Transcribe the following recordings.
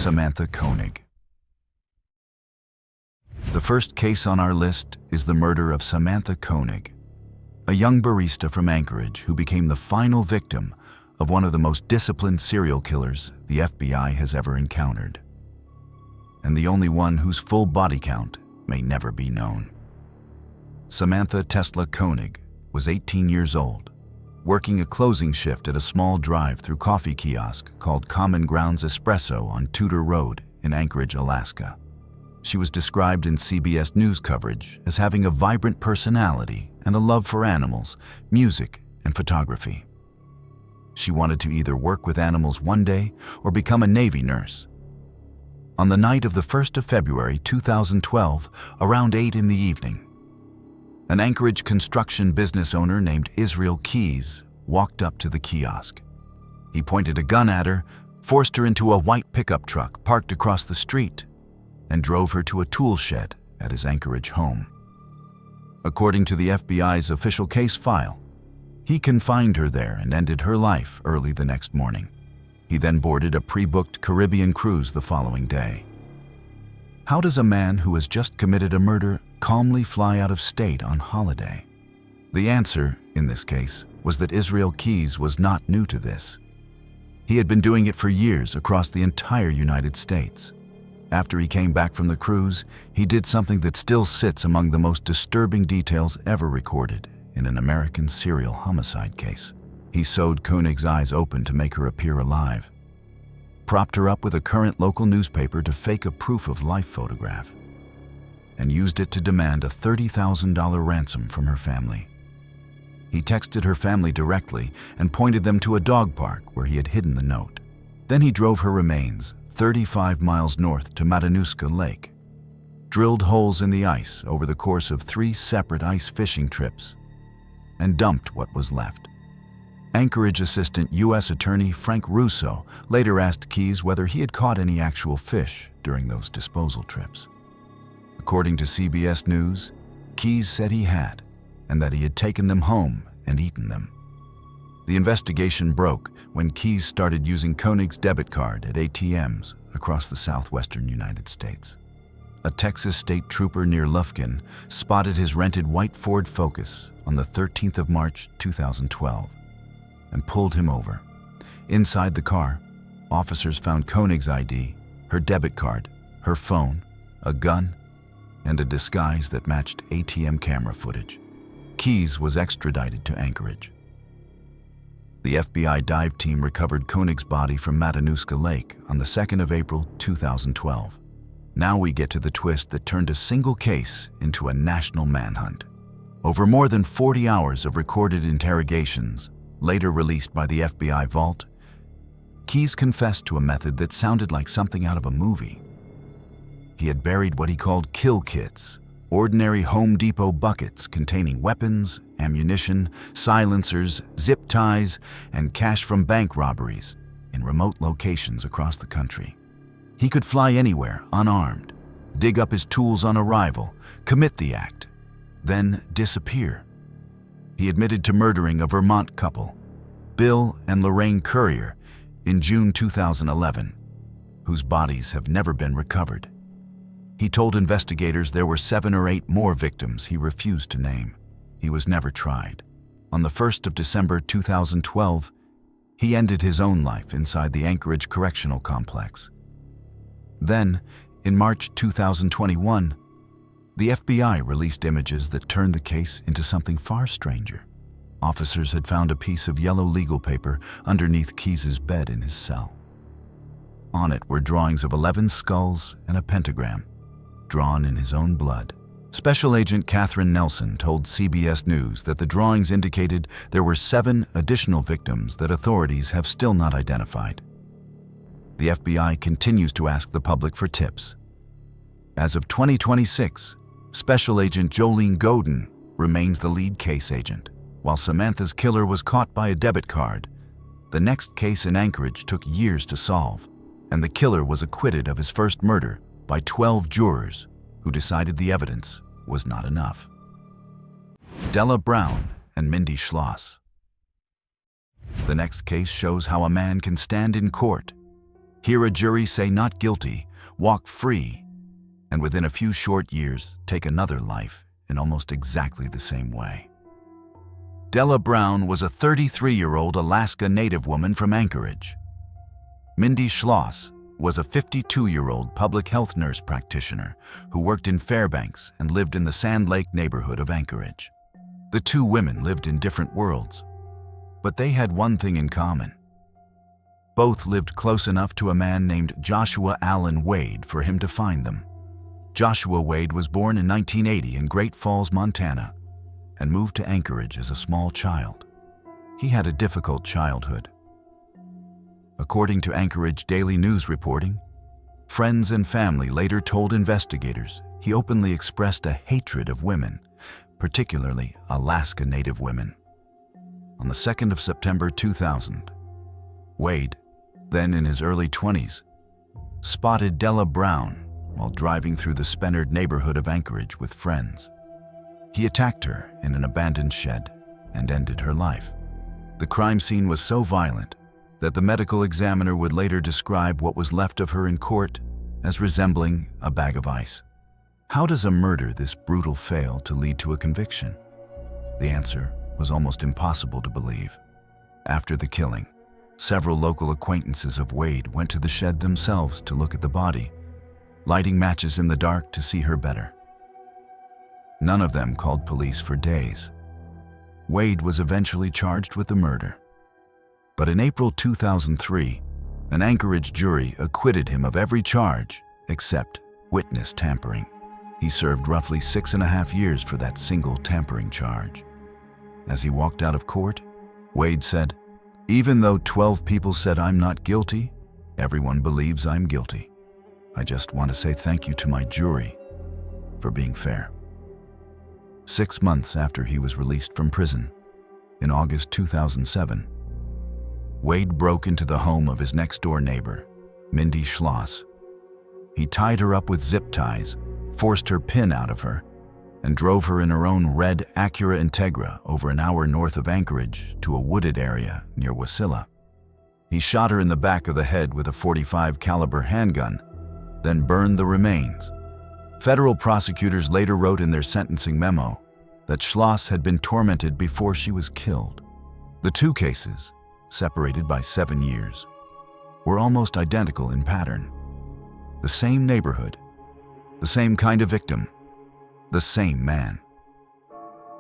Samantha Koenig. The first case on our list is the murder of Samantha Koenig, a young barista from Anchorage who became the final victim of one of the most disciplined serial killers the FBI has ever encountered, and the only one whose full body count may never be known. Samantha Tesla Koenig was 18 years old, working a closing shift at a small drive-through coffee kiosk called Common Grounds Espresso on Tudor Road in Anchorage, Alaska. She was described in CBS News coverage as having a vibrant personality and a love for animals, music, and photography. She wanted to either work with animals one day or become a Navy nurse. On the night of the 1st of February 2012, around 8 in the evening, an Anchorage construction business owner named Israel Keys walked up to the kiosk. He pointed a gun at her, forced her into a white pickup truck parked across the street, and drove her to a tool shed at his Anchorage home. According to the FBI's official case file, he confined her there and ended her life early the next morning. He then boarded a pre-booked Caribbean cruise the following day. How does a man who has just committed a murder calmly fly out of state on holiday? The answer, in this case, was that Israel Keys was not new to this. He had been doing it for years across the entire United States. After he came back from the cruise, he did something that still sits among the most disturbing details ever recorded in an American serial homicide case. He sewed Koenig's eyes open to make her appear alive, propped her up with a current local newspaper to fake a proof of life photograph, and used it to demand a $30,000 ransom from her family. He texted her family directly and pointed them to a dog park where he had hidden the note. Then he drove her remains 35 miles north to Matanuska Lake, drilled holes in the ice over the course of 3 separate ice fishing trips, and dumped what was left. Anchorage Assistant U.S. Attorney Frank Russo later asked Keys whether he had caught any actual fish during those disposal trips. According to CBS News, Keys said he had, and that he had taken them home and eaten them. The investigation broke when Keys started using Koenig's debit card at ATMs across the southwestern United States. A Texas state trooper near Lufkin spotted his rented white Ford Focus on the 13th of March 2012 and pulled him over. Inside the car, officers found Koenig's ID, her debit card, her phone, a gun, and a disguise that matched ATM camera footage. Keys was extradited to Anchorage. The FBI dive team recovered Koenig's body from Matanuska Lake on the 2nd of April 2012. Now we get to the twist that turned a single case into a national manhunt. Over more than 40 hours of recorded interrogations, later released by the FBI vault, Keys confessed to a method that sounded like something out of a movie. He had buried what he called kill kits, ordinary Home Depot buckets containing weapons, ammunition, silencers, zip ties, and cash from bank robberies in remote locations across the country. He could fly anywhere unarmed, dig up his tools on arrival, commit the act, then disappear. He admitted to murdering a Vermont couple, Bill and Lorraine Currier, in June 2011, whose bodies have never been recovered. He told investigators there were 7 or 8 more victims he refused to name. He was never tried. On the 1st of December 2012, he ended his own life inside the Anchorage Correctional Complex. Then, in March 2021, the FBI released images that turned the case into something far stranger. Officers had found a piece of yellow legal paper underneath Keys's bed in his cell. On it were drawings of 11 skulls and a pentagram, drawn in his own blood. Special Agent Catherine Nelson told CBS News that the drawings indicated there were 7 additional victims that authorities have still not identified. The FBI continues to ask the public for tips. As of 2026, Special Agent Jolene Godin remains the lead case agent. While Samantha's killer was caught by a debit card, the next case in Anchorage took years to solve, and the killer was acquitted of his first murder by 12 jurors who decided the evidence was not enough. Della Brown and Mindy Schloss. The next case shows how a man can stand in court Hear a jury say not guilty, walk free, and within a few short years take another life in almost exactly the same way. Della Brown was a 33-year-old Alaska Native woman from Anchorage. Mindy Schloss was a 52-year-old public health nurse practitioner who worked in Fairbanks and lived in the Sand Lake neighborhood of Anchorage. The two women lived in different worlds, but they had one thing in common. Both lived close enough to a man named Joshua Allen Wade for him to find them. Joshua Wade was born in 1980 in Great Falls, Montana, and moved to Anchorage as a small child. He had a difficult childhood. According to Anchorage Daily News reporting, friends and family later told investigators he openly expressed a hatred of women, particularly Alaska Native women. On the 2nd of September 2000, Wade, then in his early 20s, spotted Della Brown while driving through the Spenard neighborhood of Anchorage with friends. He attacked her in an abandoned shed and ended her life. The crime scene was so violent that the medical examiner would later describe what was left of her in court as resembling a bag of ice. How does a murder this brutal fail to lead to a conviction? The answer was almost impossible to believe. After the killing, several local acquaintances of Wade went to the shed themselves to look at the body, lighting matches in the dark to see her better. None of them called police for days. Wade was eventually charged with the murder. But in April 2003, an Anchorage jury acquitted him of every charge except witness tampering. He served roughly 6.5 years for that single tampering charge. As he walked out of court, Wade said, "Even though 12 people said I'm not guilty, everyone believes I'm guilty. I just want to say thank you to my jury for being fair." 6 months after he was released from prison, in August 2007, Wade broke into the home of his next-door neighbor, Mindy Schloss. He tied her up with zip ties, forced her pin out of her, and drove her in her own red Acura Integra over an hour north of Anchorage to a wooded area near Wasilla. He shot her in the back of the head with a .45 caliber handgun, then burned the remains. Federal prosecutors later wrote in their sentencing memo that Schloss had been tormented before she was killed. The two cases, separated by 7 years, were almost identical in pattern. The same neighborhood, the same kind of victim, the same man.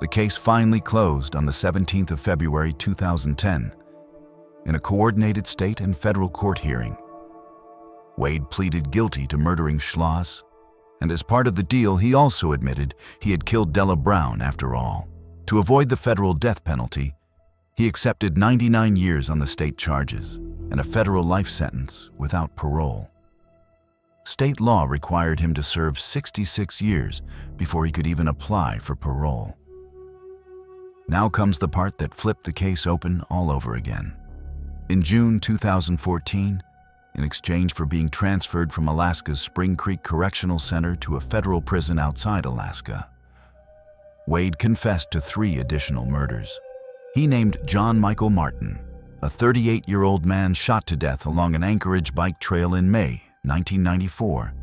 The case finally closed on the 17th of February 2010 in a coordinated state and federal court hearing. Wade pleaded guilty to murdering Schloss, and as part of the deal, he also admitted he had killed Della Brown after all. To avoid the federal death penalty, he accepted 99 years on the state charges and a federal life sentence without parole. State law required him to serve 66 years before he could even apply for parole. Now comes the part that flipped the case open all over again. In June 2014, in exchange for being transferred from Alaska's Spring Creek Correctional Center to a federal prison outside Alaska, Wade confessed to 3 additional murders. He named John Michael Martin, a 38-year-old man shot to death along an Anchorage bike trail in May 1994.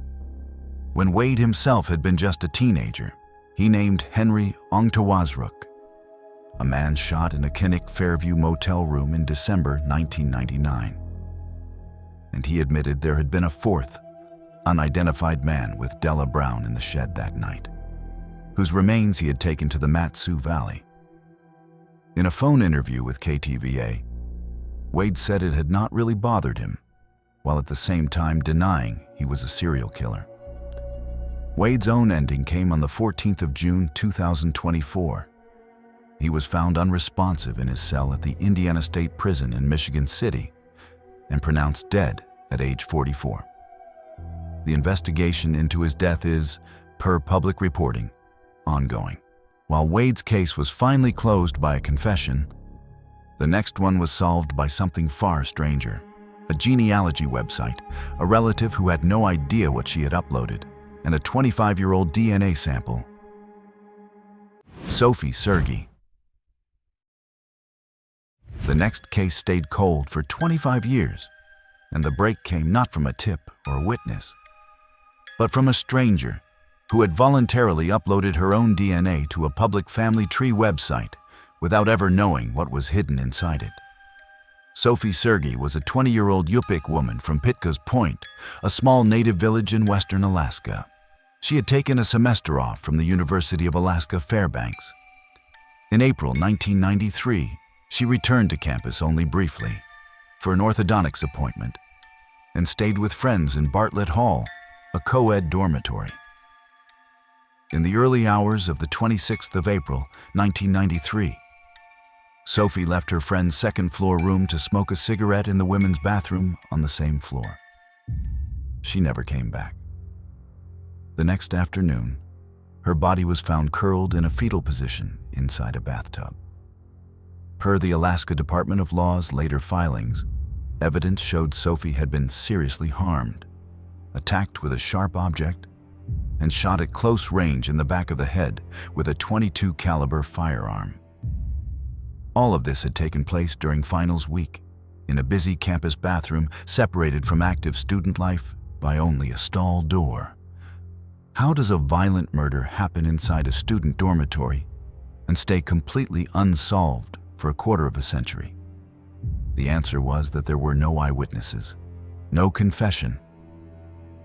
When Wade himself had been just a teenager, he named Henry Ongtawazruk, a man shot in a Kinnick Fairview motel room in December 1999. And he admitted there had been a 4th, unidentified man with Della Brown in the shed that night, whose remains he had taken to the Mat-Su Valley. In a phone interview with KTVA, Wade said it had not really bothered him, while at the same time denying he was a serial killer. Wade's own ending came on the 14th of June 2024. He was found unresponsive in his cell at the Indiana State Prison in Michigan City and pronounced dead at age 44. The investigation into his death is, per public reporting, ongoing. While Wade's case was finally closed by a confession, the next one was solved by something far stranger. A genealogy website, a relative who had no idea what she had uploaded, and a 25-year-old DNA sample. Sophie Sergey. The next case stayed cold for 25 years, And the break came not from a tip or witness, but from a stranger who had voluntarily uploaded her own DNA to a public family tree website without ever knowing what was hidden inside it. Sophie Sergey was a 20-year-old Yupik woman from Pitka's Point, a small native village in western Alaska. She had taken a semester off from the University of Alaska Fairbanks. In April 1993, she returned to campus only briefly for an orthodontics appointment and stayed with friends in Bartlett Hall, a co-ed dormitory. In the early hours of the 26th of April, 1993, Sophie left her friend's second-floor room to smoke a cigarette in the women's bathroom on the same floor. She never came back. The next afternoon, her body was found curled in a fetal position inside a bathtub. Per the Alaska Department of Law's later filings, evidence showed Sophie had been seriously harmed, attacked with a sharp object, and shot at close range in the back of the head with a .22 caliber firearm. All of this had taken place during finals week, in a busy campus bathroom separated from active student life by only a stall door. How does a violent murder happen inside a student dormitory and stay completely unsolved for a quarter of a century? The answer was that there were no eyewitnesses, no confession,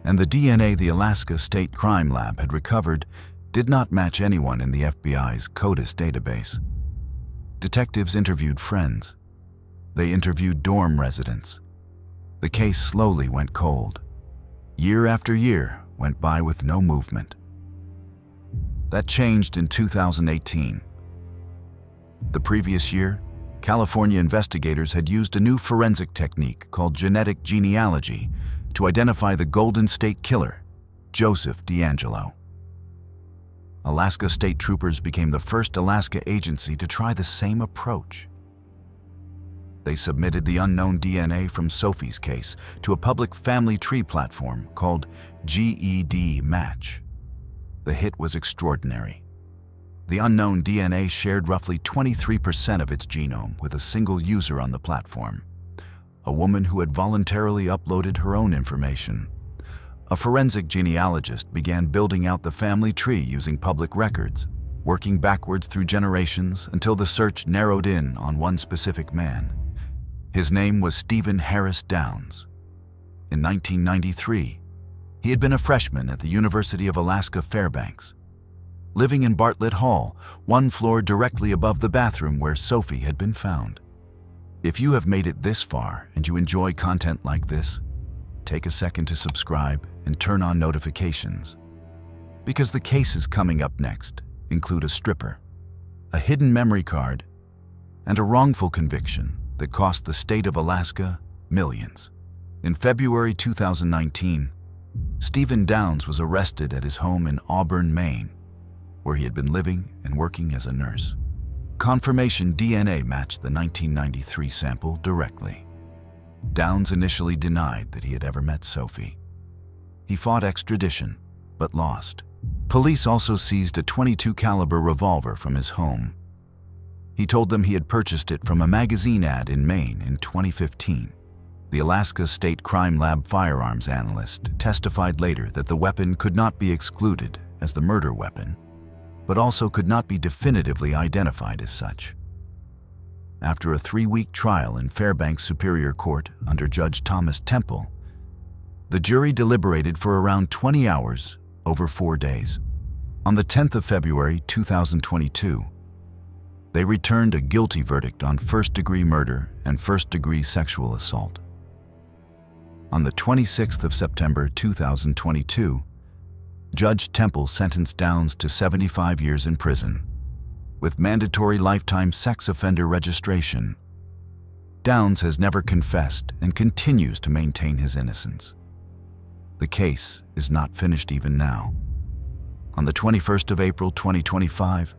and the DNA the Alaska State Crime Lab had recovered did not match anyone in the FBI's CODIS database. Detectives interviewed friends. They interviewed dorm residents. The case slowly went cold. Year after year went by with no movement. That changed in 2018. The previous year, California investigators had used a new forensic technique called genetic genealogy to identify the Golden State Killer, Joseph DeAngelo. Alaska State Troopers became the first Alaska agency to try the same approach. They submitted the unknown DNA from Sophie's case to a public family tree platform called GED Match. The hit was extraordinary. The unknown DNA shared roughly 23% of its genome with a single user on the platform, a woman who had voluntarily uploaded her own information. A forensic genealogist began building out the family tree using public records, working backwards through generations until the search narrowed in on one specific man. His name was Stephen Harris Downs. In 1993, he had been a freshman at the University of Alaska Fairbanks, living in Bartlett Hall, one floor directly above the bathroom where Sophie had been found. If you have made it this far and you enjoy content like this, take a second to subscribe and turn on notifications, because the cases coming up next include a stripper, a hidden memory card, and a wrongful conviction that cost the state of Alaska millions. In February 2019, Stephen Downs was arrested at his home in Auburn, Maine, where he had been living and working as a nurse. Confirmation DNA matched the 1993 sample directly. Downs initially denied that he had ever met Sophie. He fought extradition, but lost. Police also seized a .22 caliber revolver from his home. He told them he had purchased it from a magazine ad in Maine in 2015. The Alaska State Crime Lab firearms analyst testified later that the weapon could not be excluded as the murder weapon, but also could not be definitively identified as such. After a 3-week trial in Fairbanks Superior Court under Judge Thomas Temple, the jury deliberated for around 20 hours over 4 days. On the 10th of February 2022, they returned a guilty verdict on first-degree murder and first-degree sexual assault. On the 26th of September 2022, Judge Temple sentenced Downs to 75 years in prison, with mandatory lifetime sex offender registration. Downs has never confessed and continues to maintain his innocence. The case is not finished even now. On the 21st of April 2025,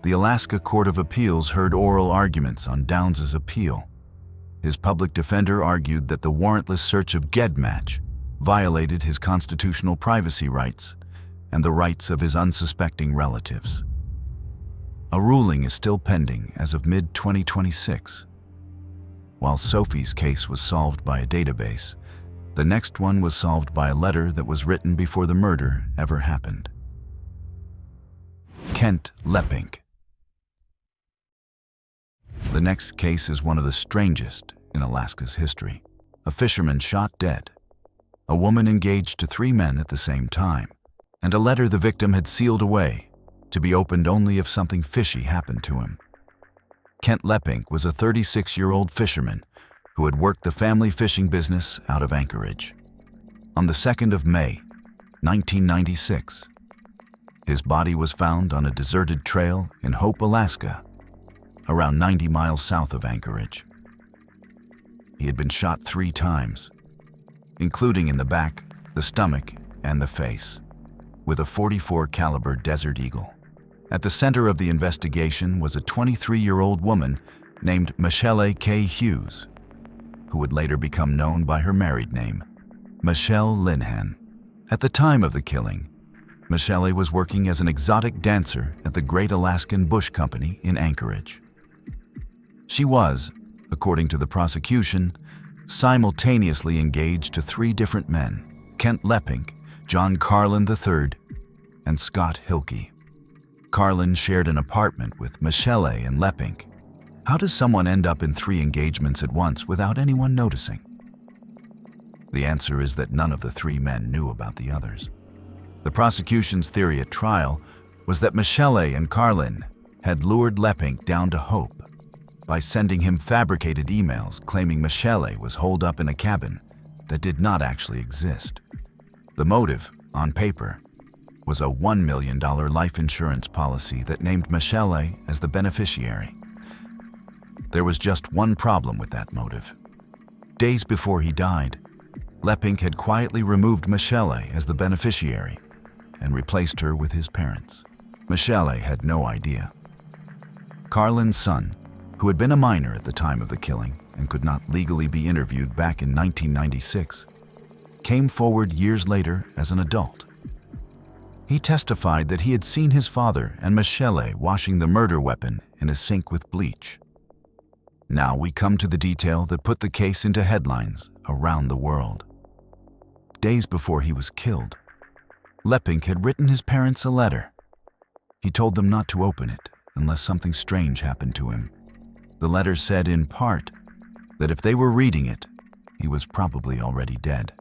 the Alaska Court of Appeals heard oral arguments on Downs' appeal. His public defender argued that the warrantless search of GEDmatch violated his constitutional privacy rights and the rights of his unsuspecting relatives. A ruling is still pending as of mid-2026. While Sophie's case was solved by a database, the next one was solved by a letter that was written before the murder ever happened. Kent Lepink. The next case is one of the strangest in Alaska's history. A fisherman shot dead, a woman engaged to 3 men at the same time, and a letter the victim had sealed away to be opened only if something fishy happened to him. Kent Lepink was a 36-year-old fisherman who had worked the family fishing business out of Anchorage. On the 2nd of May, 1996, his body was found on a deserted trail in Hope, Alaska, around 90 miles south of Anchorage. He had been shot 3 times, including in the back, the stomach, and the face, with a .44 caliber Desert Eagle. At the center of the investigation was a 23-year-old woman named Michelle K. Hughes, who would later become known by her married name, Michelle Linehan. At the time of the killing, Michelle was working as an exotic dancer at the Great Alaskan Bush Company in Anchorage. She was, according to the prosecution, simultaneously engaged to 3 different men: Kent Lepink, John Carlin III, and Scott Hilke. Carlin shared an apartment with Michelle and Lepink. How does someone end up in 3 engagements at once without anyone noticing? The answer is that none of the 3 men knew about the others. The prosecution's theory at trial was that Michelle and Carlin had lured Lepink down to Hope by sending him fabricated emails claiming Michelle was holed up in a cabin that did not actually exist. The motive, on paper, was a $1 million life insurance policy that named Michelle as the beneficiary. There was just one problem with that motive. Days before he died, Lepink had quietly removed Michelle as the beneficiary and replaced her with his parents. Michelle had no idea. Carlin's son, who had been a minor at the time of the killing and could not legally be interviewed back in 1996, came forward years later as an adult. He testified that he had seen his father and Michelle washing the murder weapon in a sink with bleach. Now we come to the detail that put the case into headlines around the world. Days before he was killed, Lepink had written his parents a letter. He told them not to open it unless something strange happened to him. The letter said, in part, that if they were reading it, he was probably already dead.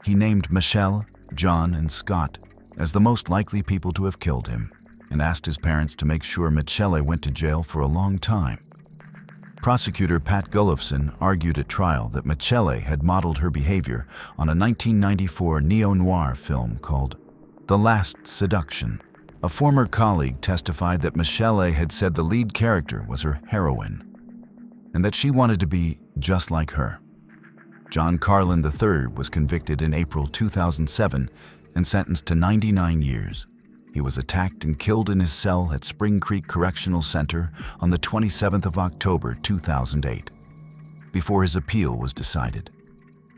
He named Michelle, John, and Scott as the most likely people to have killed him, and asked his parents to make sure Michelle went to jail for a long time. Prosecutor Pat Gullifson argued at trial that Michelle had modeled her behavior on a 1994 neo-noir film called The Last Seduction. A former colleague testified that Michelle had said the lead character was her heroine, and that she wanted to be just like her. John Carlin III was convicted in April 2007 and sentenced to 99 years. He was attacked and killed in his cell at Spring Creek Correctional Center on the 27th of October 2008, before his appeal was decided.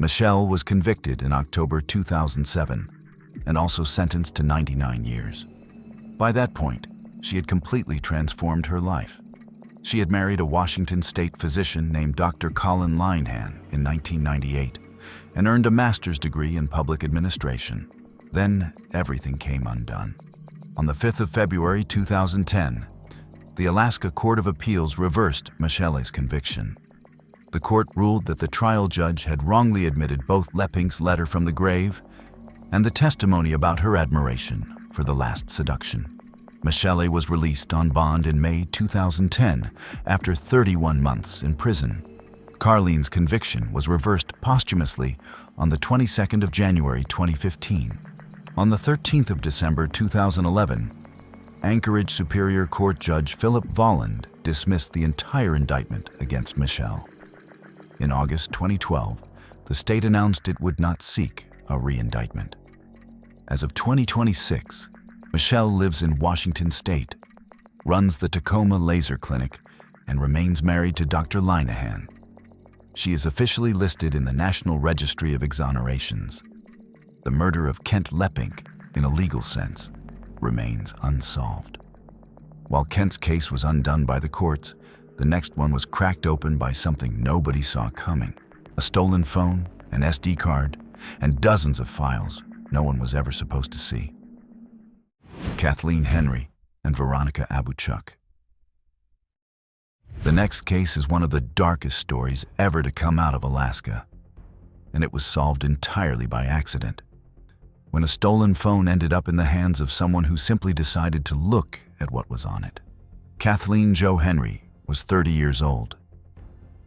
Michelle was convicted in October 2007 and also sentenced to 99 years. By that point, she had completely transformed her life. She had married a Washington state physician named Dr. Colin Linehan in 1998 and earned a master's degree in public administration. Then everything came undone. On the 5th of February 2010, the Alaska Court of Appeals reversed Michelle's conviction. The court ruled that the trial judge had wrongly admitted both Lepink's letter from the grave and the testimony about her admiration for The Last Seduction. Michelle was released on bond in May 2010 after 31 months in prison. Carlin's conviction was reversed posthumously on the 22nd of January 2015. On the 13th of December 2011, Anchorage Superior Court Judge Philip Volland dismissed the entire indictment against Michelle. In August 2012, the state announced it would not seek a re-indictment. As of 2026, Michelle lives in Washington State, runs the Tacoma Laser Clinic, and remains married to Dr. Linehan. She is officially listed in the National Registry of Exonerations. The murder of Kent Lepink, in a legal sense, remains unsolved. While Kent's case was undone by the courts, The next one was cracked open by something nobody saw coming. A stolen phone, an SD card, and dozens of files no one was ever supposed to see. Kathleen Henry and Veronica Abuchuk. The next case is one of the darkest stories ever to come out of Alaska, and it was solved entirely by accident, when a stolen phone ended up in the hands of someone who simply decided to look at what was on it. Kathleen Jo Henry was 30 years old,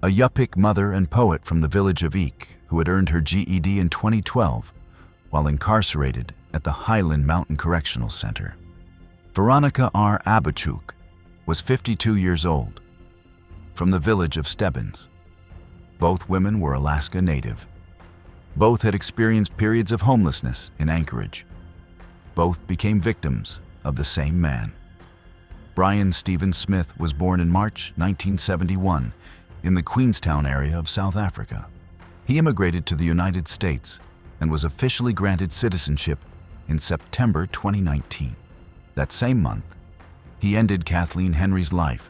a Yupik mother and poet from the village of Eek who had earned her GED in 2012 while incarcerated at the Highland Mountain Correctional Center. Veronica R. Abuchuk was 52 years old, from the village of Stebbins. Both women were Alaska native. Both had experienced periods of homelessness in Anchorage. Both became victims of the same man. Brian Stephen Smith was born in March 1971 in the Queenstown area of South Africa. He immigrated to the United States and was officially granted citizenship in September 2019. That same month, he ended Kathleen Henry's life.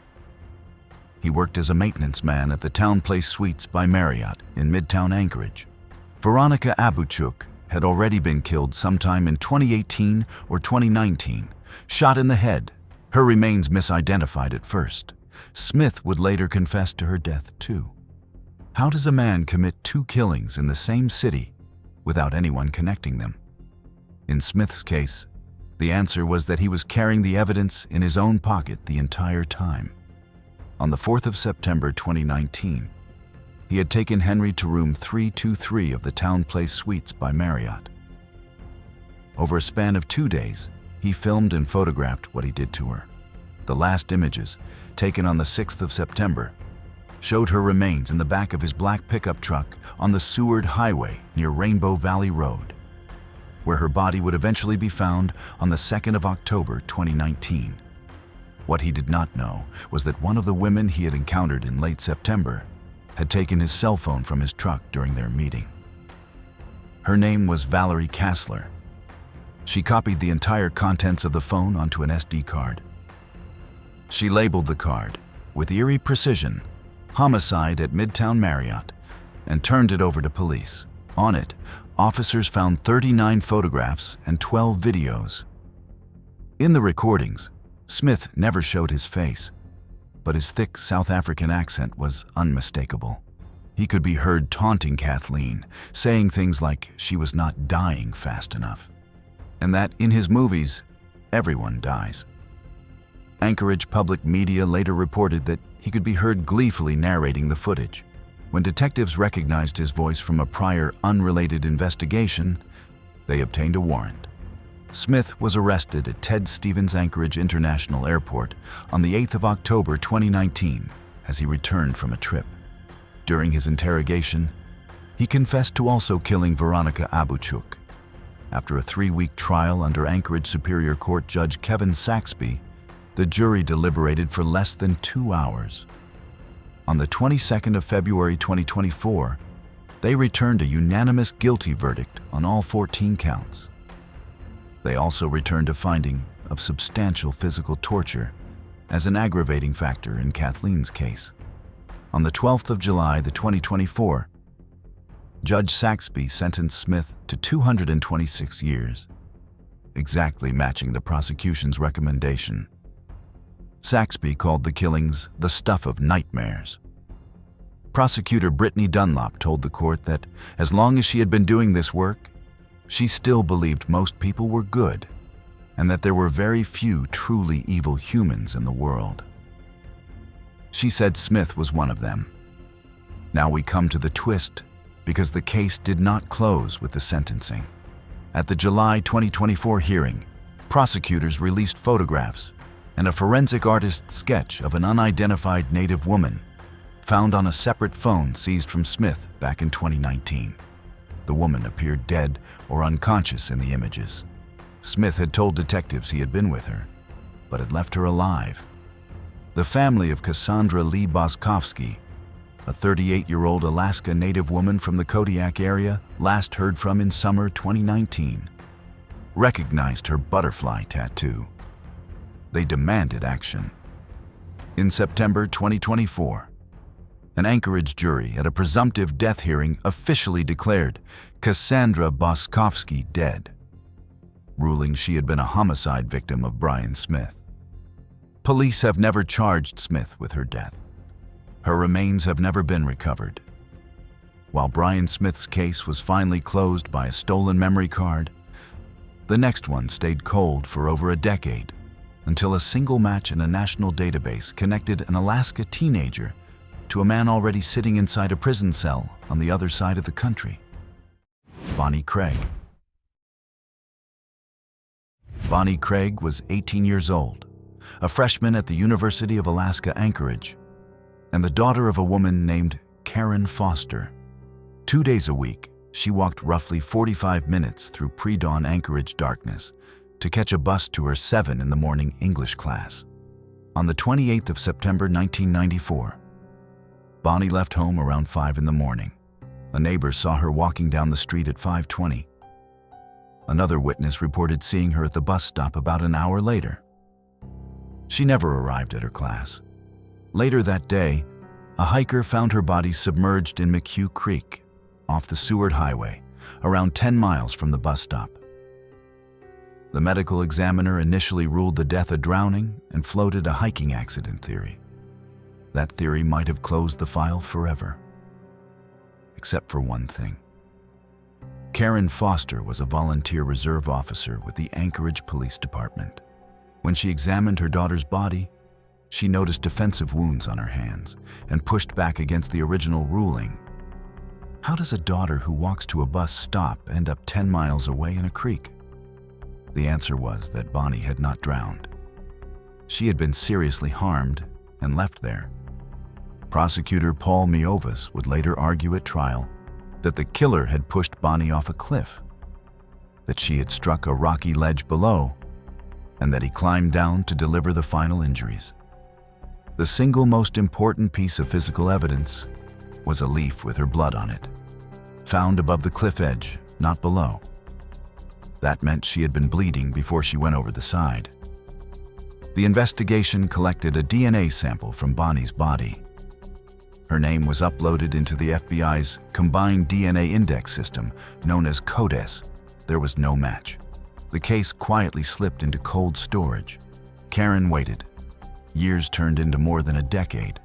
He worked as a maintenance man at the Town Place Suites by Marriott in Midtown Anchorage. Veronica Abuchuk had already been killed sometime in 2018 or 2019, shot in the head, her remains misidentified at first. Smith would later confess to her death too. How does a man commit 2 killings in the same city without anyone connecting them? In Smith's case, the answer was that he was carrying the evidence in his own pocket the entire time. On the 4th of September 2019, he had taken Henry to room 323 of the Town Place Suites by Marriott. Over a span of 2 days, he filmed and photographed what he did to her. The last images, taken on the 6th of September, showed her remains in the back of his black pickup truck on the Seward Highway near Rainbow Valley Road, where her body would eventually be found on the 2nd of October 2019. What he did not know was that one of the women he had encountered in late September had taken his cell phone from his truck during their meeting. Her name was Valerie Kassler. She copied the entire contents of the phone onto an SD card. She labeled the card, with eerie precision, "Homicide at Midtown Marriott," and turned it over to police. On it, officers found 39 photographs and 12 videos. In the recordings, Smith never showed his face, but his thick South African accent was unmistakable. He could be heard taunting Kathleen, saying things like she was not dying fast enough, and that in his movies, everyone dies. Anchorage public media later reported that he could be heard gleefully narrating the footage. When detectives recognized his voice from a prior unrelated investigation, they obtained a warrant. Smith was arrested at Ted Stevens Anchorage International Airport on the 8th of October 2019 as he returned from a trip. During his interrogation, he confessed to also killing Veronica Abuchuk. After a 3-week trial under Anchorage Superior Court Judge Kevin Saxby, the jury deliberated for less than 2 hours. On the 22nd of February 2024, they returned a unanimous guilty verdict on all 14 counts. They also returned a finding of substantial physical torture as an aggravating factor in Kathleen's case. On the 12th of July 2024, Judge Saxby sentenced Smith to 226 years, exactly matching the prosecution's recommendation. Saxby called the killings the stuff of nightmares. Prosecutor Brittany Dunlop told the court that as long as she had been doing this work, she still believed most people were good and that there were very few truly evil humans in the world. She said Smith was one of them. Now we come to the twist, because the case did not close with the sentencing. At the July 2024 hearing, prosecutors released photographs and a forensic artist's sketch of an unidentified Native woman found on a separate phone seized from Smith back in 2019. The woman appeared dead or unconscious in the images. Smith had told detectives he had been with her, but had left her alive. The family of Cassandra Lee Boskovsky, a 38-year-old Alaska Native woman from the Kodiak area last heard from in summer 2019, recognized her butterfly tattoo. They demanded action. In September 2024, an Anchorage jury at a presumptive death hearing officially declared Cassandra Boskovsky dead, ruling she had been a homicide victim of Brian Smith. Police have never charged Smith with her death. Her remains have never been recovered. While Brian Smith's case was finally closed by a stolen memory card, the next one stayed cold for over a decade until a single match in a national database connected an Alaska teenager to a man already sitting inside a prison cell on the other side of the country. Bonnie Craig. Bonnie Craig was 18 years old, a freshman at the University of Alaska Anchorage, and the daughter of a woman named Karen Foster. 2 days a week, she walked roughly 45 minutes through pre-dawn Anchorage darkness to catch a bus to her 7 in the morning English class. On the 28th of September 1994, Bonnie left home around 5 in the morning. A neighbor saw her walking down the street at 5:20. Another witness reported seeing her at the bus stop about an hour later. She never arrived at her class. Later that day, a hiker found her body submerged in McHugh Creek, off the Seward Highway, around 10 miles from the bus stop. The medical examiner initially ruled the death a drowning and floated a hiking accident theory. That theory might have closed the file forever. Except for one thing. Karen Foster was a volunteer reserve officer with the Anchorage Police Department. When she examined her daughter's body, she noticed defensive wounds on her hands and pushed back against the original ruling. How does a daughter who walks to a bus stop end up 10 miles away in a creek? The answer was that Bonnie had not drowned. She had been seriously harmed and left there. Prosecutor Paul Miovas would later argue at trial that the killer had pushed Bonnie off a cliff, that she had struck a rocky ledge below, and that he climbed down to deliver the final injuries. The single most important piece of physical evidence was a leaf with her blood on it, found above the cliff edge, not below. That meant she had been bleeding before she went over the side. The investigation collected a DNA sample from Bonnie's body. Her name was uploaded into the FBI's Combined DNA Index System, known as CODIS. There was no match. The case quietly slipped into cold storage. Karen waited. Years turned into more than a decade.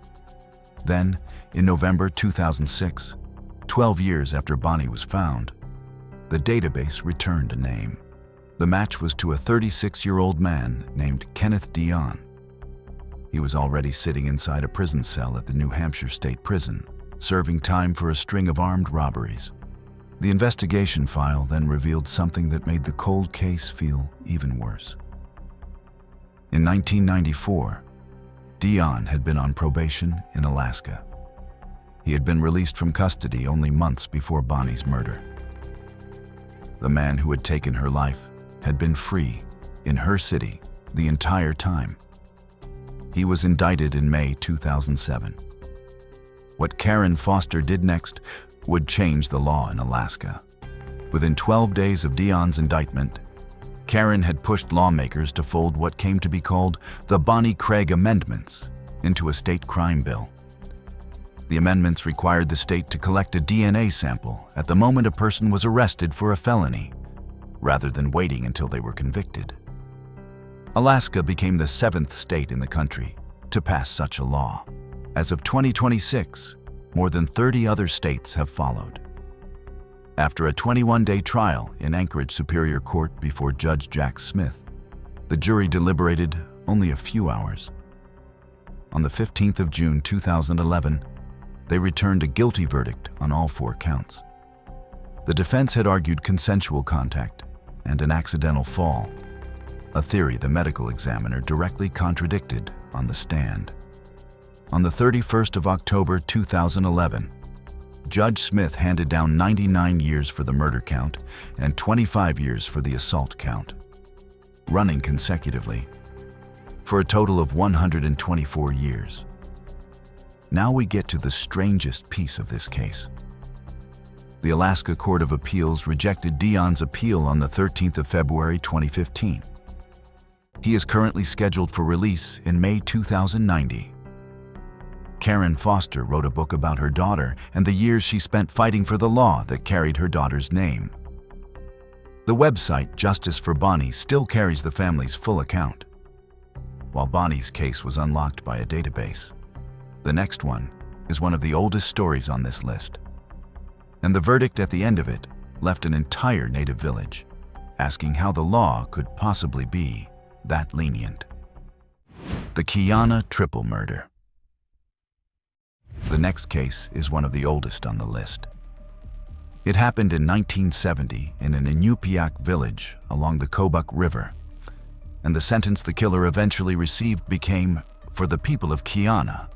Then, in November 2006, 12 years after Bonnie was found, the database returned a name. The match was to a 36-year-old man named Kenneth Dion. He was already sitting inside a prison cell at the New Hampshire State Prison, serving time for a string of armed robberies. The investigation file then revealed something that made the cold case feel even worse. In 1994, Dion had been on probation in Alaska. He had been released from custody only months before Bonnie's murder. The man who had taken her life had been free in her city the entire time. He was indicted in May 2007. What Karen Foster did next would change the law in Alaska. Within 12 days of Dion's indictment, Karen had pushed lawmakers to fold what came to be called the Bonnie Craig Amendments into a state crime bill. The amendments required the state to collect a DNA sample at the moment a person was arrested for a felony, rather than waiting until they were convicted. Alaska became the 7th state in the country to pass such a law. As of 2026, more than 30 other states have followed. After a 21-day trial in Anchorage Superior Court before Judge Jack Smith, the jury deliberated only a few hours. On the 15th of June 2011, they returned a guilty verdict on all 4 counts. The defense had argued consensual contact and an accidental fall, a theory the medical examiner directly contradicted on the stand. On the 31st of October 2011, Judge Smith handed down 99 years for the murder count and 25 years for the assault count, running consecutively, for a total of 124 years. Now we get to the strangest piece of this case. The Alaska Court of Appeals rejected Dion's appeal on the 13th of February 2015. He is currently scheduled for release in May 2090, Karen Foster wrote a book about her daughter and the years she spent fighting for the law that carried her daughter's name. The website Justice for Bonnie still carries the family's full account. While Bonnie's case was unlocked by a database, the next one is one of the oldest stories on this list. And the verdict at the end of it left an entire native village asking how the law could possibly be that lenient. The Kiana triple murder. The next case is one of the oldest on the list. It happened in 1970 in an Inupiaq village along the Kobuk River, and the sentence the killer eventually received became, for the people of Kiana,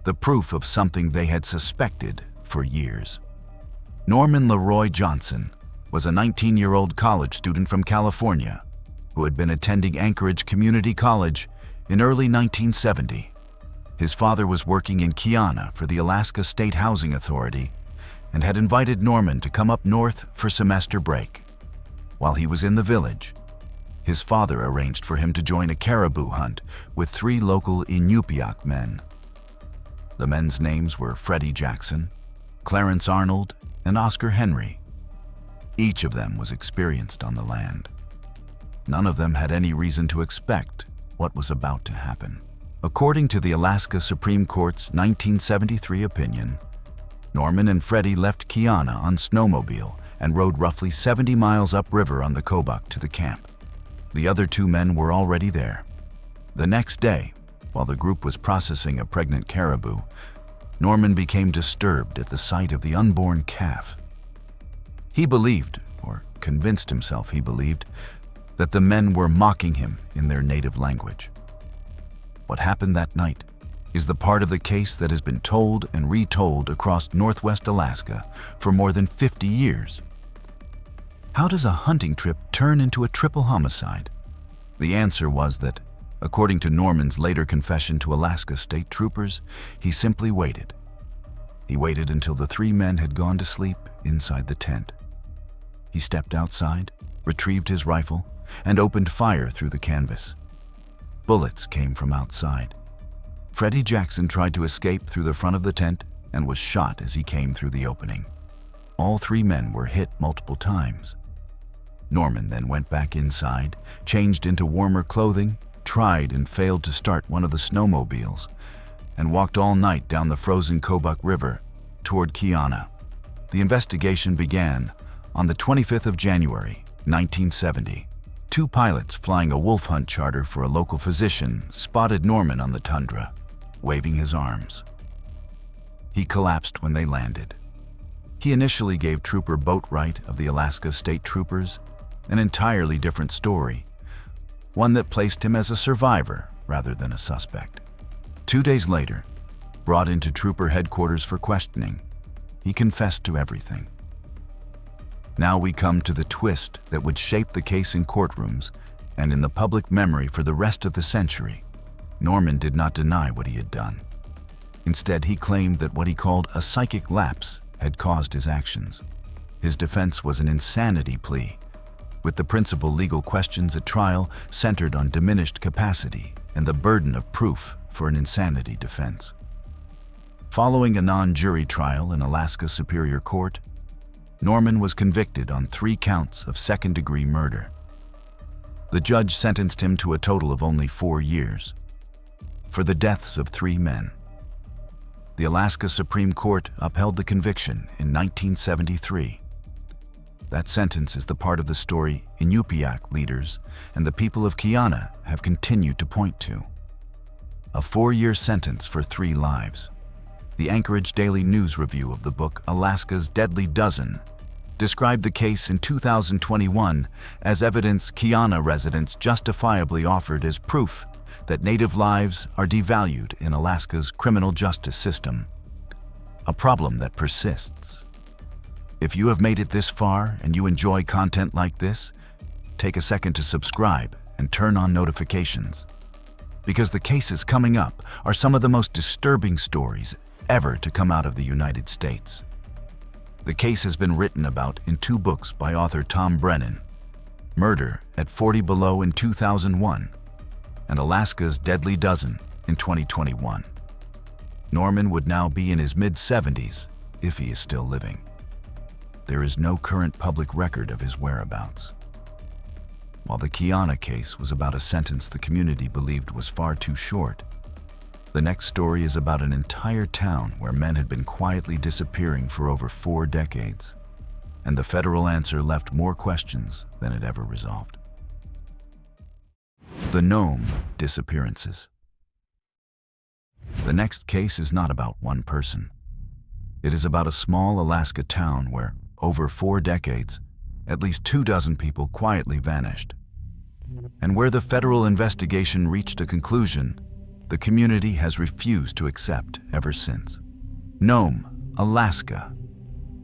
the proof of something they had suspected for years. Norman Leroy Johnson was a 19-year-old college student from California who had been attending Anchorage Community College in early 1970. His father was working in Kiana for the Alaska State Housing Authority and had invited Norman to come up north for semester break. While he was in the village, his father arranged for him to join a caribou hunt with 3 local Inupiaq men. The men's names were Freddie Jackson, Clarence Arnold, and Oscar Henry. Each of them was experienced on the land. None of them had any reason to expect what was about to happen. According to the Alaska Supreme Court's 1973 opinion, Norman and Freddie left Kiana on snowmobile and rode roughly 70 miles upriver on the Kobuk to the camp. The other 2 men were already there. The next day, while the group was processing a pregnant caribou, Norman became disturbed at the sight of the unborn calf. He believed, or convinced himself he believed, that the men were mocking him in their native language. What happened that night is the part of the case that has been told and retold across Northwest Alaska for more than 50 years. How does a hunting trip turn into a triple homicide? The answer was that, according to Norman's later confession to Alaska State Troopers, he simply waited. He waited until the 3 men had gone to sleep inside the tent. He stepped outside, retrieved his rifle, and opened fire through the canvas. Bullets came from outside. Freddie Jackson tried to escape through the front of the tent and was shot as he came through the opening. All 3 men were hit multiple times. Norman then went back inside, changed into warmer clothing, tried and failed to start one of the snowmobiles, and walked all night down the frozen Kobuk River toward Kiana. The investigation began on the 25th of January, 1970. 2 pilots flying a wolf hunt charter for a local physician spotted Norman on the tundra, waving his arms. He collapsed when they landed. He initially gave Trooper Boatwright of the Alaska State Troopers an entirely different story, one that placed him as a survivor rather than a suspect. 2 days later, brought into Trooper headquarters for questioning, he confessed to everything. Now we come to the twist that would shape the case in courtrooms and in the public memory for the rest of the century. Norman did not deny what he had done. Instead, he claimed that what he called a psychic lapse had caused his actions. His defense was an insanity plea, with the principal legal questions at trial centered on diminished capacity and the burden of proof for an insanity defense. Following a non-jury trial in Alaska Superior Court, Norman was convicted on 3 counts of second-degree murder. The judge sentenced him to a total of only 4 years for the deaths of 3 men. The Alaska Supreme Court upheld the conviction in 1973. That sentence is the part of the story Inupiaq leaders and the people of Kiana have continued to point to. A 4-year sentence for 3 lives. The Anchorage Daily News review of the book Alaska's Deadly Dozen described the case in 2021 as evidence Kiana residents justifiably offered as proof that Native lives are devalued in Alaska's criminal justice system, a problem that persists. If you have made it this far and you enjoy content like this, take a second to subscribe and turn on notifications, because the cases coming up are some of the most disturbing stories ever to come out of the United States. The case has been written about in 2 books by author Tom Brennan, Murder at 40 Below in 2001, and Alaska's Deadly Dozen in 2021. Norman would now be in his mid-70s, if he is still living. There is no current public record of his whereabouts. While the Kiana case was about a sentence the community believed was far too short, the next story is about an entire town where men had been quietly disappearing for over 4 decades, and the federal answer left more questions than it ever resolved. The Nome disappearances. The next case is not about one person. It is about a small Alaska town where, over 4 decades, at least 24 people quietly vanished. And where the federal investigation reached a conclusion, the community has refused to accept ever since. Nome, Alaska,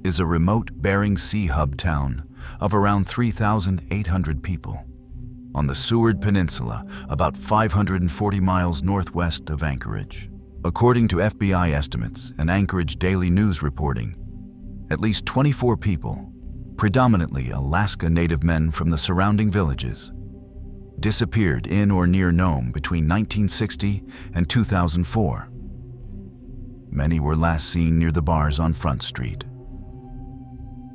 is a remote Bering Sea hub town of around 3,800 people on the Seward Peninsula, about 540 miles northwest of Anchorage. According to FBI estimates and Anchorage Daily News reporting, at least 24 people, predominantly Alaska Native men from the surrounding villages, disappeared in or near Nome between 1960 and 2004. Many were last seen near the bars on Front Street.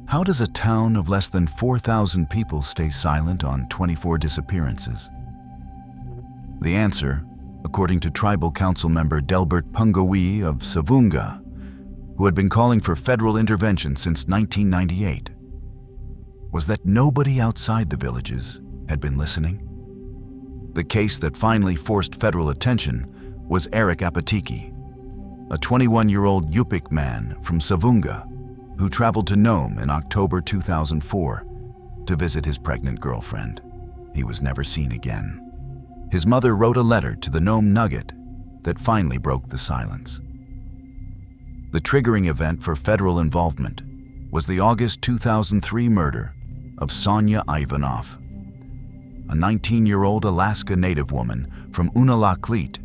How does a town of less than 4,000 people stay silent on 24 disappearances? The answer, according to Tribal Council member Delbert Pungawi of Savunga, who had been calling for federal intervention since 1998, was that nobody outside the villages had been listening. The case that finally forced federal attention was Eric Apatiki, a 21-year-old Yupik man from Savunga who traveled to Nome in October 2004 to visit his pregnant girlfriend. He was never seen again. His mother wrote a letter to the Nome Nugget that finally broke the silence. The triggering event for federal involvement was the August 2003 murder of Sonia Ivanov, a 19-year-old Alaska Native woman from Unalakleet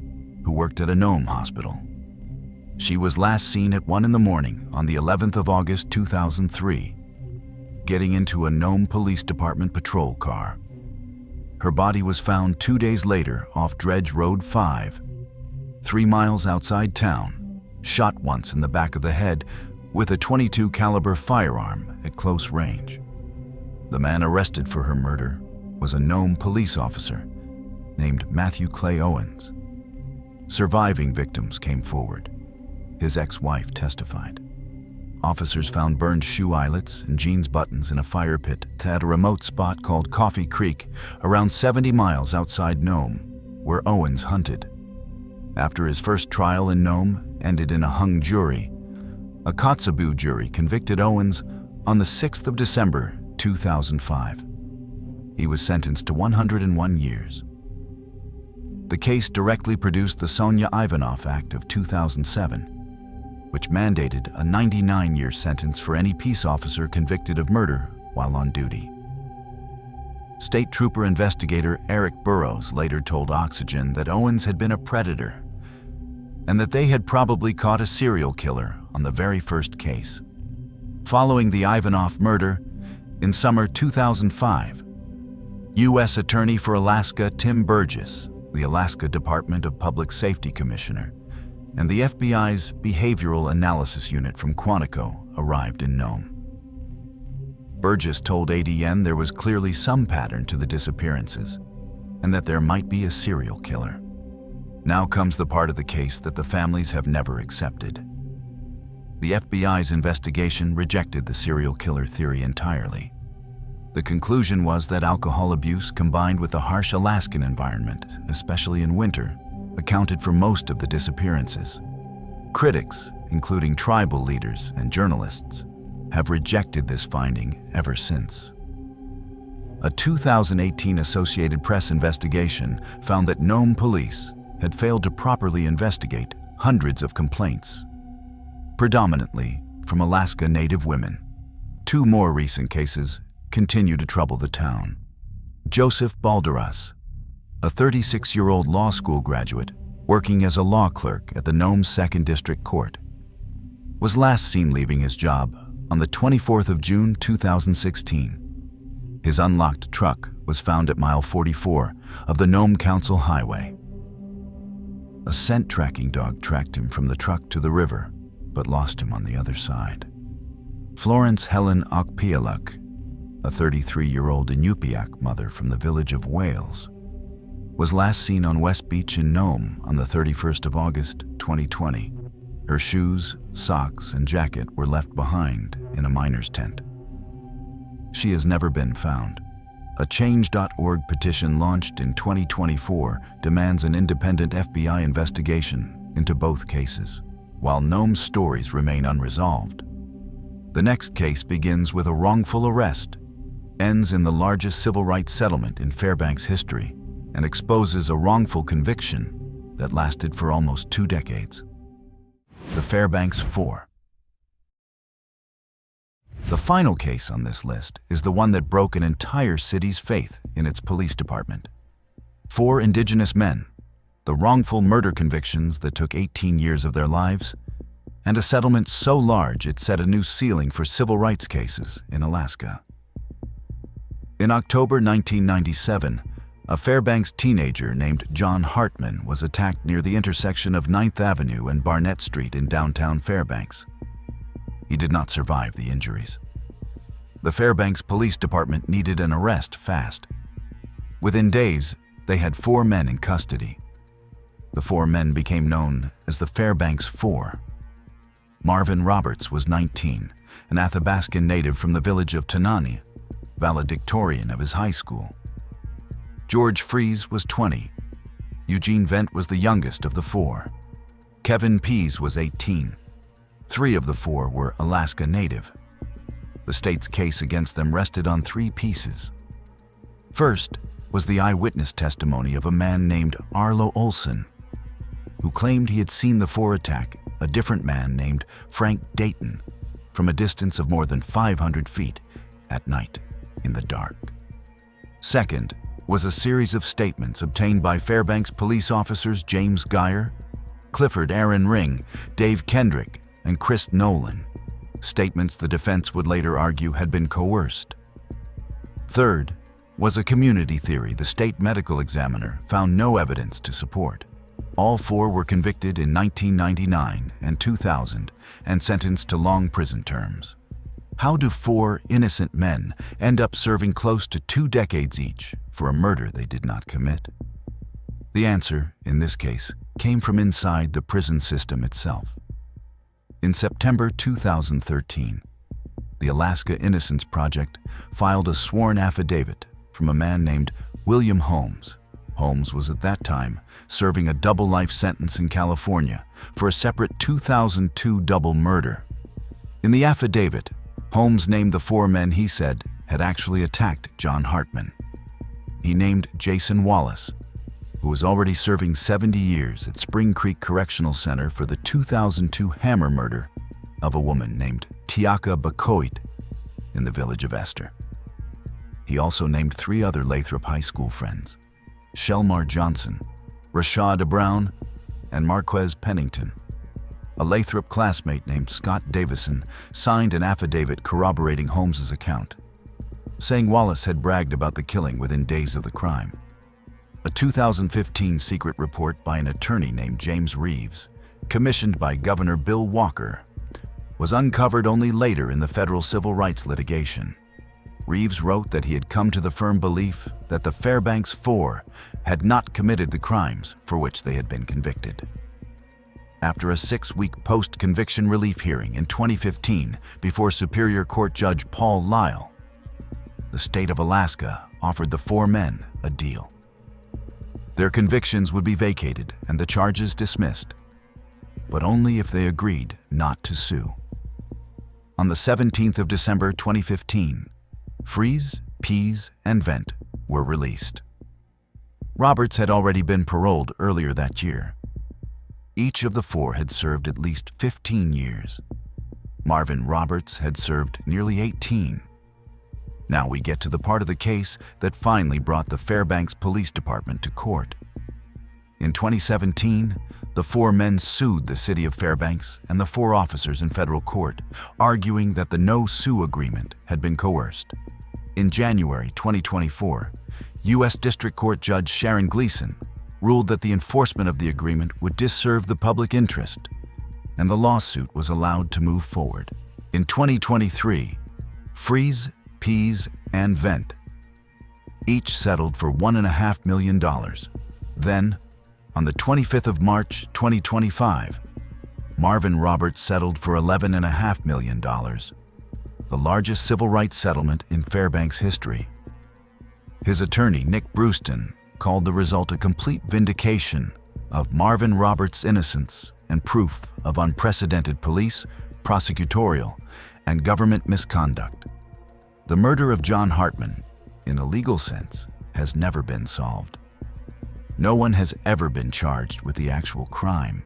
who worked at a Nome hospital. She was last seen at 1 in the morning on the 11th of August 2003, getting into a Nome Police Department patrol car. Her body was found 2 days later off Dredge Road 5, 3 miles outside town, shot once in the back of the head with a .22 caliber firearm at close range. The man arrested for her murder was a Nome police officer named Matthew Clay Owens. Surviving victims came forward. His ex-wife testified. Officers found burned shoe eyelets and jeans buttons in a fire pit at a remote spot called Coffee Creek, around 70 miles outside Nome, where Owens hunted. After his first trial in Nome ended in a hung jury, a Kotzebue jury convicted Owens on the 6th of December 2005. He was sentenced to 101 years. The case directly produced the Sonia Ivanov Act of 2007, which mandated a 99-year sentence for any peace officer convicted of murder while on duty. State Trooper investigator Eric Burrows later told Oxygen that Owens had been a predator and that they had probably caught a serial killer on the very first case. Following the Ivanov murder, in summer 2005, U.S. Attorney for Alaska Tim Burgess, the Alaska Department of Public Safety Commissioner, and the FBI's Behavioral Analysis Unit from Quantico arrived in Nome. Burgess told ADN there was clearly some pattern to the disappearances and that there might be a serial killer. Now comes the part of the case that the families have never accepted. The FBI's investigation rejected the serial killer theory entirely. The conclusion was that alcohol abuse combined with the harsh Alaskan environment, especially in winter, accounted for most of the disappearances. Critics, including tribal leaders and journalists, have rejected this finding ever since. A 2018 Associated Press investigation found that Nome police had failed to properly investigate hundreds of complaints, predominantly from Alaska Native women. 2 more recent cases continue to trouble the town. Joseph Balderas, a 36-year-old law school graduate working as a law clerk at the Nome 2nd District Court, was last seen leaving his job on the 24th of June 2016. His unlocked truck was found at mile 44 of the Nome Council Highway. a scent tracking dog tracked him from the truck to the river, but lost him on the other side. Florence Helen Okpialuk, a 33-year-old Inupiaq mother from the village of Wales, was last seen on West Beach in Nome on the 31st of August, 2020. Her shoes, socks, and jacket were left behind in a miner's tent. She has never been found. A Change.org petition launched in 2024 demands an independent FBI investigation into both cases, while Nome's stories remain unresolved. The next case begins with a wrongful arrest, ends in the largest civil rights settlement in Fairbanks history, and exposes a wrongful conviction that lasted for almost 2 decades. The Fairbanks Four. The final case on this list is the one that broke an entire city's faith in its police department. 4 Indigenous men, the wrongful murder convictions that took 18 years of their lives, and a settlement so large it set a new ceiling for civil rights cases in Alaska. In October 1997, a Fairbanks teenager named John Hartman was attacked near the intersection of 9th Avenue and Barnett Street in downtown Fairbanks. He did not survive the injuries. The Fairbanks Police Department needed an arrest fast. Within days, they had 4 men in custody. The 4 men became known as the Fairbanks Four. Marvin Roberts was 19, an Athabascan native from the village of Tanani, valedictorian of his high school. George Fries was 20. Eugene Vent was the youngest of the 4. Kevin Pease was 18. 3 of the 4 were Alaska native. The state's case against them rested on 3 pieces. First was the eyewitness testimony of a man named Arlo Olson, who claimed he had seen the 4 attack a different man named Frank Dayton from a distance of more than 500 feet at night in the dark. Second was a series of statements obtained by Fairbanks police officers James Geyer, Clifford Aaron Ring, Dave Kendrick, and Chris Nolan, statements the defense would later argue had been coerced. Third was a community theory the state medical examiner found no evidence to support. All 4 were convicted in 1999 and 2000 and sentenced to long prison terms. How do 4 innocent men end up serving close to 2 decades each for a murder they did not commit? The answer, in this case, came from inside the prison system itself. In September 2013, the Alaska Innocence Project filed a sworn affidavit from a man named William Holmes. Holmes was at that time serving a double life sentence in California for a separate 2002 double murder. In the affidavit, Holmes named the 4 men he said had actually attacked John Hartman. He named Jason Wallace, who was already serving 70 years at Spring Creek Correctional Center for the 2002 hammer murder of a woman named Tiaka Bakoit in the village of Esther. He also named 3 other Lathrop High School friends, Shelmar Johnson, Rashad Brown, and Marquez Pennington. A Lathrop classmate named Scott Davison signed an affidavit corroborating Holmes's account, saying Wallace had bragged about the killing within days of the crime. A 2015 secret report by an attorney named James Reeves, commissioned by Governor Bill Walker, was uncovered only later in the federal civil rights litigation. Reeves wrote that he had come to the firm belief that the Fairbanks Four had not committed the crimes for which they had been convicted. After a 6-week post-conviction relief hearing in 2015 before Superior Court Judge Paul Lyle, the state of Alaska offered the 4 men a deal. Their convictions would be vacated and the charges dismissed, but only if they agreed not to sue. On the 17th of December 2015, Fries, Pease, and Vent were released. Roberts had already been paroled earlier that year. Each of the 4 had served at least 15 years. Marvin Roberts had served nearly 18. Now we get to the part of the case that finally brought the Fairbanks Police Department to court. In 2017, the 4 men sued the city of Fairbanks and the 4 officers in federal court, arguing that the no-sue agreement had been coerced. In January 2024, U.S. District Court Judge Sharon Gleason ruled that the enforcement of the agreement would disserve the public interest, and the lawsuit was allowed to move forward. In 2023, Freeze, Pease, and Vent each settled for $1.5 million. Then, on the 25th of March 2025, Marvin Roberts settled for $11.5 million, the largest civil rights settlement in Fairbanks history. His attorney, Nick Brewston, called the result a complete vindication of Marvin Roberts' innocence and proof of unprecedented police, prosecutorial, and government misconduct. The murder of John Hartman, in a legal sense, has never been solved. No one has ever been charged with the actual crime.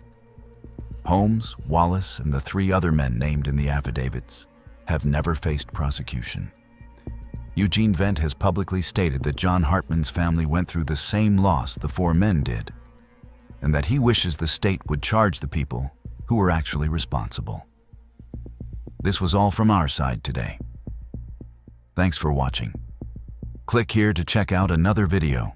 Holmes, Wallace, and the 3 other men named in the affidavits have never faced prosecution. Eugene Vent has publicly stated that John Hartman's family went through the same loss the 4 men did, and that he wishes the state would charge the people who were actually responsible. This was all from our side today. Thanks for watching. Click here to check out another video.